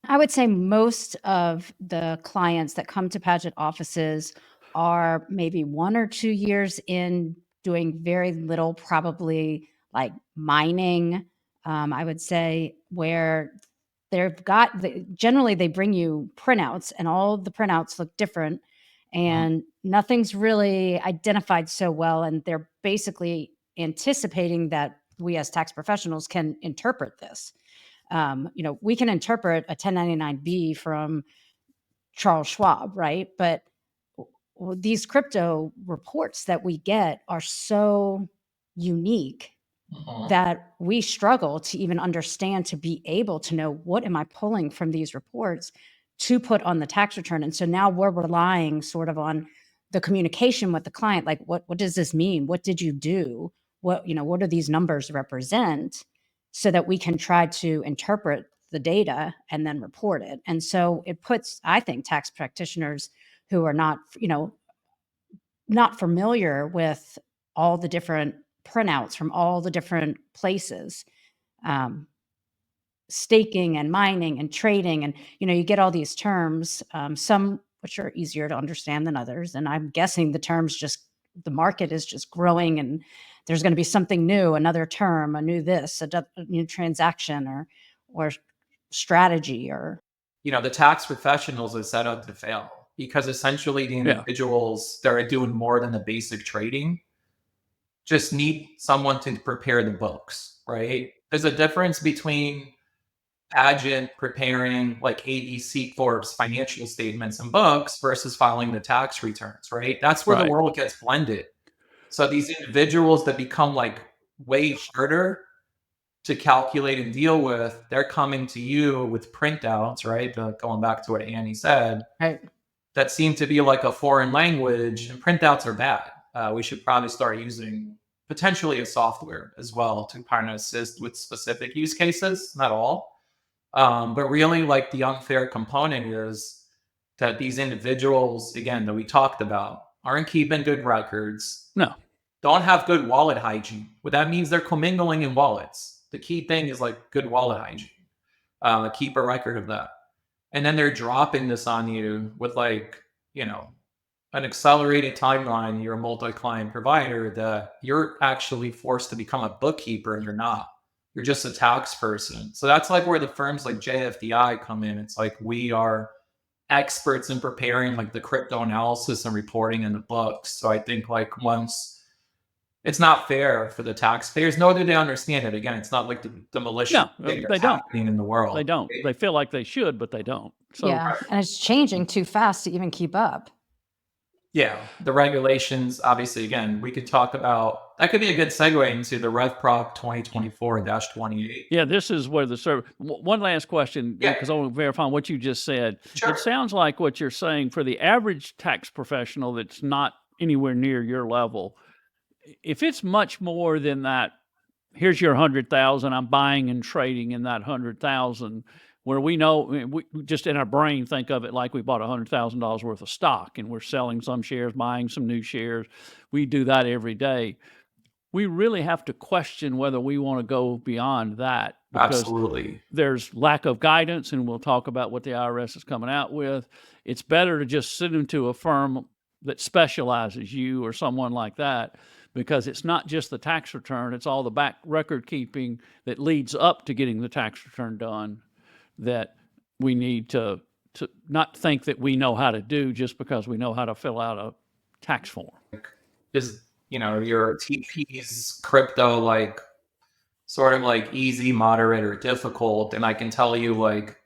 I would say most of the clients that come to Paget offices are maybe 1 or 2 years in doing very little, probably like mining, I would say, where generally they bring you printouts and all the printouts look different and nothing's really identified so well. And they're basically anticipating that we as tax professionals can interpret this. We can interpret a 1099-B from Charles Schwab, right? But these crypto reports that we get are so unique that we struggle to even understand, to be able to know, what am I pulling from these reports to put on the tax return? And so now we're relying sort of on the communication with the client. Like, what does this mean? What did you do? What do these numbers represent? So that we can try to interpret the data and then report it. And so it puts, I think, tax practitioners who are not familiar with all the different printouts from all the different places, staking and mining and trading. And, you get all these terms, some which are easier to understand than others. And I'm guessing the market is just growing and there's going to be something new, another term, a new transaction or strategy or. The tax professionals are set up to fail because essentially the individuals that are doing more than the basic trading just need someone to prepare the books, right? There's a difference between Paget preparing like ABC Corp's financial statements and books versus filing the tax returns, right? That's where the world gets blended. So these individuals that become like way harder to calculate and deal with, they're coming to you with printouts, right? Going back to what Annie said, right, that seem to be like a foreign language, and printouts are bad. We should probably start using potentially a software as well to kind of assist with specific use cases, not all. But really, like, the unfair component is that these individuals, again, that we talked about, aren't keeping good records. No. Don't have good wallet hygiene. What that means, they're commingling in wallets. The key thing is like good wallet hygiene. Keep a record of that. And then they're dropping this on you with an accelerated timeline. You're a multi-client provider that you're actually forced to become a bookkeeper and you're not. You're just a tax person. So that's like where the firms like JFDI come in. It's like we are experts in preparing like the crypto analysis and reporting in the books. So I think like once it's not fair for the taxpayers, nor do they understand it. Again, it's not like the malicious thing that's happening in the world. They don't. They feel like they should, but they don't. So, yeah, and it's changing too fast to even keep up. Yeah, the regulations, obviously, again, we could talk about, that could be a good segue into the RevProc 2024-28. Yeah, this is where one last question, because I want to verify what you just said. Sure. It sounds like what you're saying for the average tax professional that's not anywhere near your level, if it's much more than that, here's your 100,000, I'm buying and trading in that 100,000, where we know, we just in our brain think of it like we bought $100,000 worth of stock and we're selling some shares, buying some new shares. We do that every day. We really have to question whether we want to go beyond that. Absolutely. There's lack of guidance, and we'll talk about what the IRS is coming out with. It's better to just send them to a firm that specializes, you or someone like that, because it's not just the tax return, it's all the back record keeping that leads up to getting the tax return done that we need to not think that we know how to do just because we know how to fill out a tax form. Is, your TP's crypto like sort of like easy, moderate, or difficult? And I can tell you, like,